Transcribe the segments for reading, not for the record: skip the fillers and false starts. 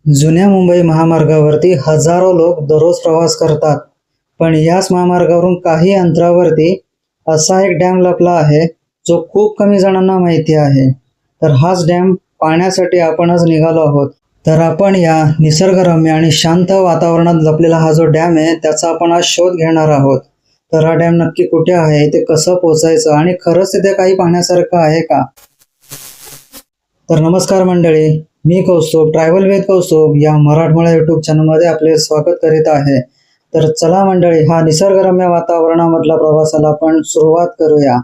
जुन्या मुंबई महामार्गावरती हजारो लोक दररोज प्रवास करतात. पण याच महामार्गावरून काही अंतरावरती असा एक डॅम लपला आहे जो खूप कमी जणांना माहिती आहे. तर हाच डॅम पाहण्यासाठी आपण आज निघालो आहोत. तर आपण या निसर्गरम्य आणि शांत वातावरणात लपलेला हा जो डॅम आहे त्याचा आपण आज शोध घेणार आहोत. तर हा डॅम नक्की कुठे आहे, ते कसं पोचायचं आणि खरंच तिथे काही पाहण्यासारखं आहे का? तर नमस्कार मंडळी, मी कौस्तुभ ट्रॅव्हल विथ कौस्तुभ या मराठमोळ्या यूट्यूब चॅनलमध्ये आपले स्वागत करीत आहे. तर चला मंडळी, हा निसर्गरम्य वातावरणामधला प्रवासाला आपण सुरुवात करूया.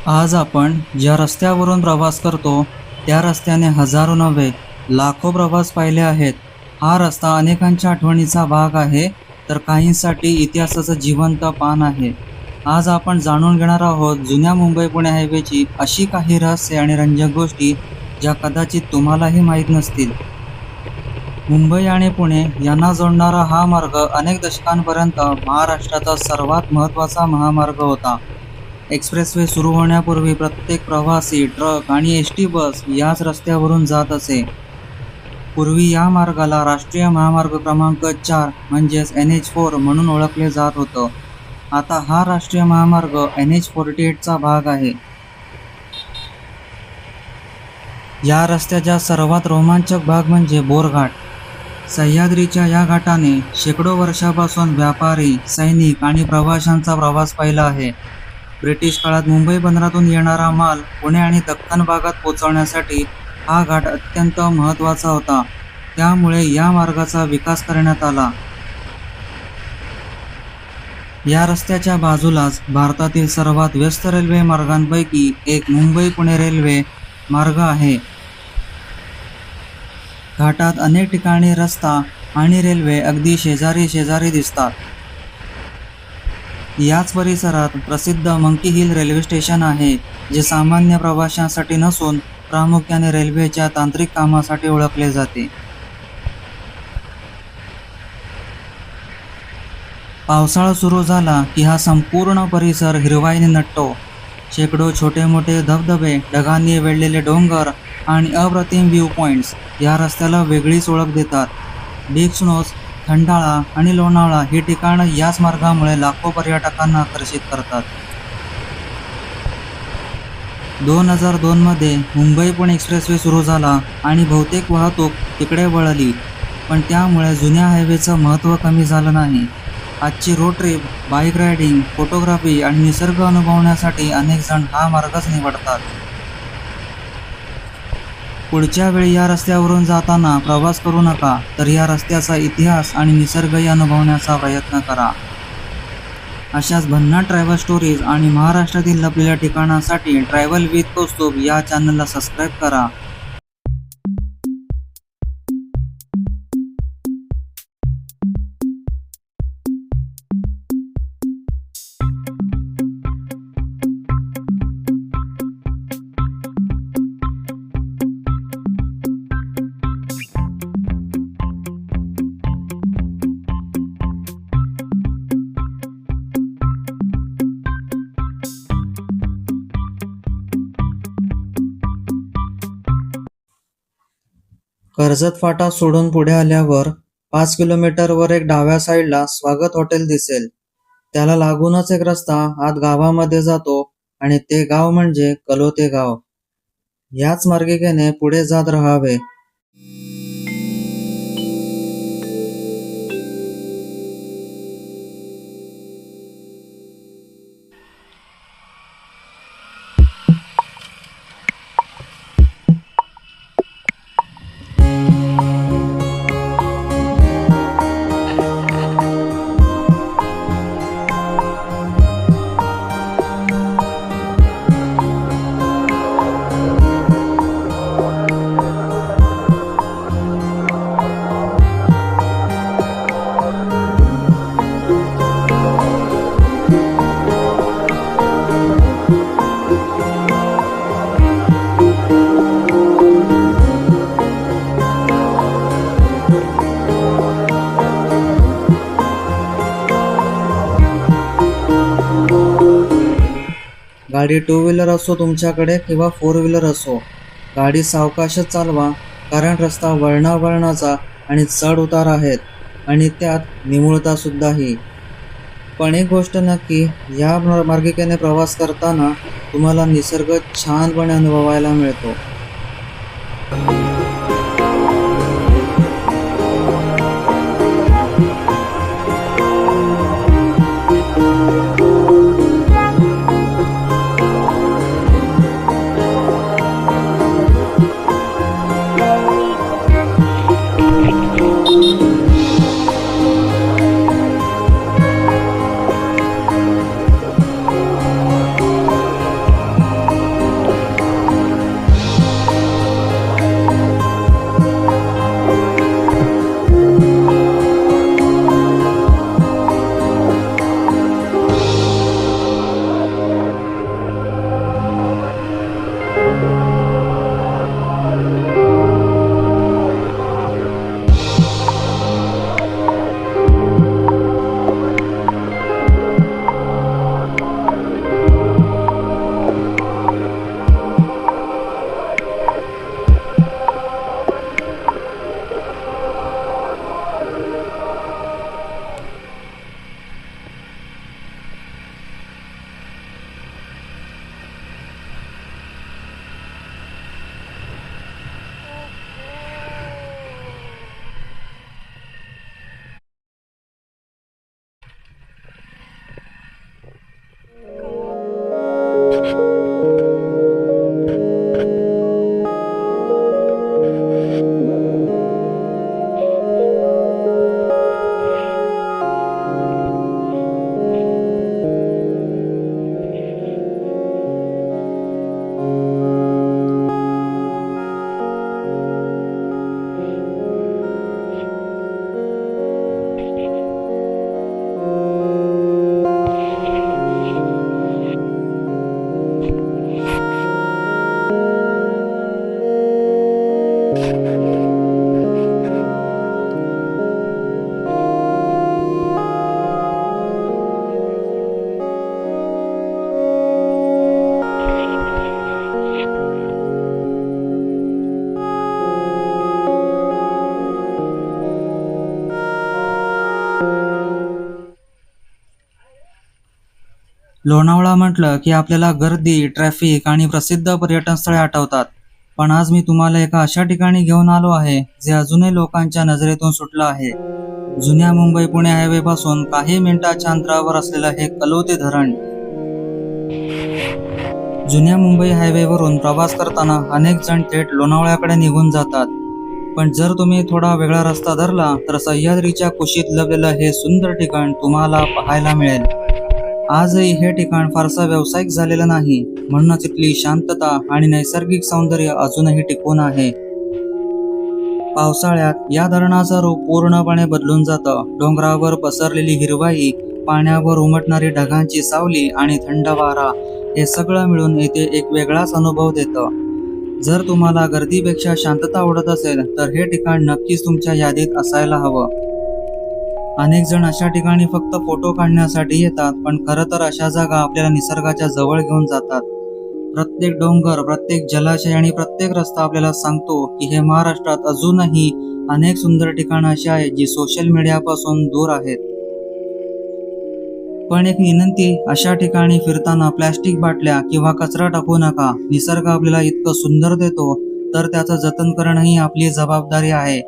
आज आपण ज्या रस्त्यावरून प्रवास करतो त्या रस्त्याने हजारो नव्हे लाखो प्रवास पाहिले आहेत. हा रस्ता अनेकांच्या आठवणीचा भाग आहे, तर काहींसाठी इतिहासाचं जिवंत पान आहे. आज आपण जाणून घेणार आहोत जुन्या मुंबई पुणे हायवेची अशी काही रहस्य आणि रंजक गोष्टी ज्या कदाचित तुम्हालाही माहीत नसतील. मुंबई आणि पुणे यांना जोडणारा हा मार्ग अनेक दशकांपर्यंत महाराष्ट्राचा सर्वात महत्त्वाचा महामार्ग होता. एक्सप्रेसवे सुरू होण्यापूर्वी प्रत्येक प्रवासी, ट्रक आणि एसटी बस याच रस्त्यावरून जात असे. पूर्वी या मार्गाला राष्ट्रीय महामार्ग क्रमांक 4 म्हणजेच NH4 म्हणून ओळखले जात होतं. आता हा राष्ट्रीय महामार्ग NH48चा भाग आहे. या रस्त्याचा सर्वात रोमांचक भाग म्हणजे बोरघाट. सह्याद्रीच्या या घाटाने शेकडो वर्षापासून व्यापारी, सैनिक आणि प्रवाशांचा प्रवास पाहिला आहे. ब्रिटिश काळात मुंबई बंदरातून येणारा माल पुणे आणि दख्खन भागात पोहोचवण्यासाठी हा घाट अत्यंत महत्त्वाचा होता. त्यामुळे या मार्गाचा विकास करण्यात आला. या रस्त्याच्या बाजूलाच भारतातील सर्वात व्यस्त रेल्वे मार्गांपैकी एक मुंबई पुणे रेल्वे मार्ग आहे. घाटात अनेक ठिकाणी रस्ता आणि रेल्वे अगदी शेजारी शेजारी दिसतात. याच परिसरात प्रसिद्ध मंकी हिल रेल्वे स्टेशन आहे, जे सामान्य प्रवाशांसाठी नसून प्रामुख्याने रेल्वेच्या तांत्रिक कामासाठी ओळखले जाते. पावसाळा सुरू झाला की हा संपूर्ण परिसर हिरवाईने नटतो. शेकडो छोटे मोठे धबधबे, ढगांनी वेढलेले डोंगर आणि अप्रतिम व्ह्यू पॉइंट्स या रस्त्याला वेगळीच ओळख देतात. बिग स्नोज, खंडाळा आणि लोणावळा ही ठिकाणं याच मार्गामुळे लाखो पर्यटकांना आकर्षित करतात. 2002 मध्ये मुंबई पुणे एक्सप्रेसवे सुरू झाला आणि बहुतेक वाहतूक तिकडे वळली, पण त्यामुळे जुन्या हायवेचं महत्त्व कमी झालं नाही. आजची road trip, bike riding, photography आणि निसर्ग अनुभवण्यासाठी अनेक जण हा मार्गच निवडतात. पुढच्या वेळी या रस्त्यावरून जाताना प्रवास करू नका, तर या रस्त्याचा इतिहास आणि निसर्गही अनुभवण्याचा प्रयत्न करा. अशाच भन्नाट ट्रॅव्हल स्टोरीज आणि महाराष्ट्रातील लपलेल्या ठिकाणांसाठी ट्रॅव्हल विथ कौस्तुभ या चॅनलला सबस्क्राईब करा. कर्जत फाटा सोडून पुढे आल्यावर 5 किलोमीटरवर एक डाव्या साईडला स्वागत हॉटेल दिसेल. त्याला लागूनच एक रस्ता आत गावामध्ये जातो आणि ते गाव म्हणजे कलोते गाव. याच मार्गिकेने पुढे जात राहावे. गाडी 2 व्हीलर असो तुमच्याकडे किंवा 4 व्हीलर असो, गाडी सावकाशच चालवा, कारण रस्ता वळणावळणाचा आणि चढ उतार आहेत आणि त्यात निमुळता सुद्धाही. पण एक गोष्ट नक्की, या मार्गिकेने प्रवास करताना तुम्हाला निसर्ग छानपणे अनुभवायला मिळतो. लोणावळा म्हटलं की आपल्याला गर्दी, ट्रॅफिक आणि प्रसिद्ध पर्यटन स्थळे आठवतात. पण आज मी तुम्हाला एका अशा ठिकाणी घेऊन आलो आहे जे अजूनही लोकांच्या नजरेतून सुटलं आहे. जुन्या मुंबई पुणे हायवे पासून काही मिनिटाच्या अंतरावर असलेलं हे कलोते धरण. जुन्या मुंबई हायवेवरून प्रवास करताना अनेक जण थेट लोणावळ्याकडे निघून जातात. पण जर तुम्ही थोडा वेगळा रस्ता धरला तर सह्याद्रीच्या कुशीत लपलेलं हे सुंदर ठिकाण तुम्हाला पाहायला मिळेल. आजही हे ठिकाण फारसं व्यावसायिक झालेलं नाही, म्हणूनच इथली शांतता आणि नैसर्गिक सौंदर्य अजूनही टिकून आहे. पावसाळ्यात या धरणाचं रूप पूर्णपणे बदलून जातं. डोंगरावर पसरलेली हिरवाई, पाण्यावर उमटणारी ढगांची सावली आणि थंड वारा, हे सगळं मिळून इथे एक वेगळाच अनुभव देतं. जर तुम्हाला गर्दीपेक्षा शांतता आवडत असेल तर हे ठिकाण नक्कीच तुमच्या यादीत असायला हवं. अनेक जण अशा ठिकाणी फक्त फोटो काढण्यासाठी येतात, पण खरं तर अशा जागा आपल्याला निसर्गाच्या जवळ घेऊन जातात. प्रत्येक डोंगर, प्रत्येक जलाशय आणि प्रत्येक रस्ता आपल्याला सांगतो की हे महाराष्ट्रात अजूनही अनेक सुंदर ठिकाणं अशी आहेत जी सोशल मीडियापासून दूर आहेत. पण एक विनंती, अशा ठिकाणी फिरताना प्लॅस्टिक बाटल्या किंवा कचरा टाकू नका. निसर्ग आपल्याला इतकं सुंदर देतो तर त्याचं जतन करणंही आपली जबाबदारी आहे.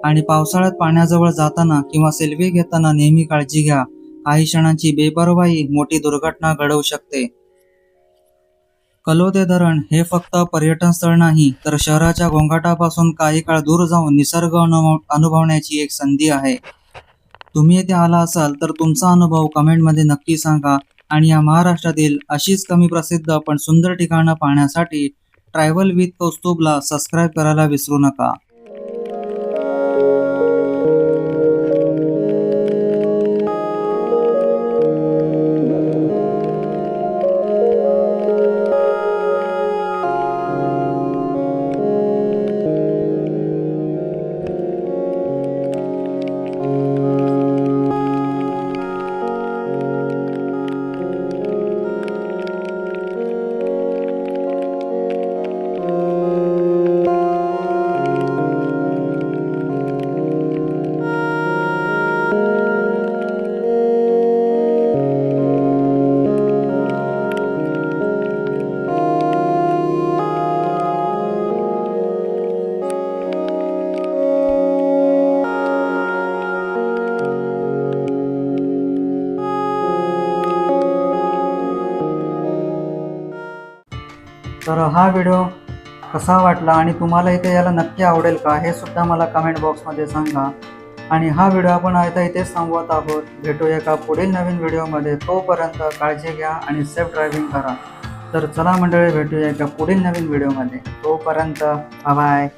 आणि पावसाळ्यात पाण्याजवळ जाताना किंवा सेल्फी घेताना नेहमी काळजी घ्या. काही क्षणांची बेपर्वाई मोठी दुर्घटना घडवू शकते. कलोते धरण हे फक्त पर्यटन स्थळ नाही, तर शहराच्या गोंगाटापासून काही काळ दूर जाऊन निसर्ग अनुभवण्याची एक संधी आहे. तुम्ही येथे आला असाल तर तुमचा अनुभव कमेंटमध्ये नक्की सांगा. आणि या महाराष्ट्रातील अशीच कमी प्रसिद्ध पण सुंदर ठिकाणं पाहण्यासाठी ट्रॅव्हल विथ कौस्तुभला सबस्क्राईब करायला विसरू नका. तर हा व्हिडिओ कसा वाटला आणि तुम्हाला इथे यायला नक्की आवडेल का हे सुद्धा मला कमेंट बॉक्समध्ये सांगा. आणि हा व्हिडिओ आपण आता इथेच थांबवत आहोत. भेटूया एका पुढील नवीन व्हिडिओमध्ये. तोपर्यंत काळजी घ्या आणि सेफ ड्रायव्हिंग करा. तर चला मंडळी, भेटूया एका पुढील नवीन व्हिडिओमध्ये. तोपर्यंत बाय.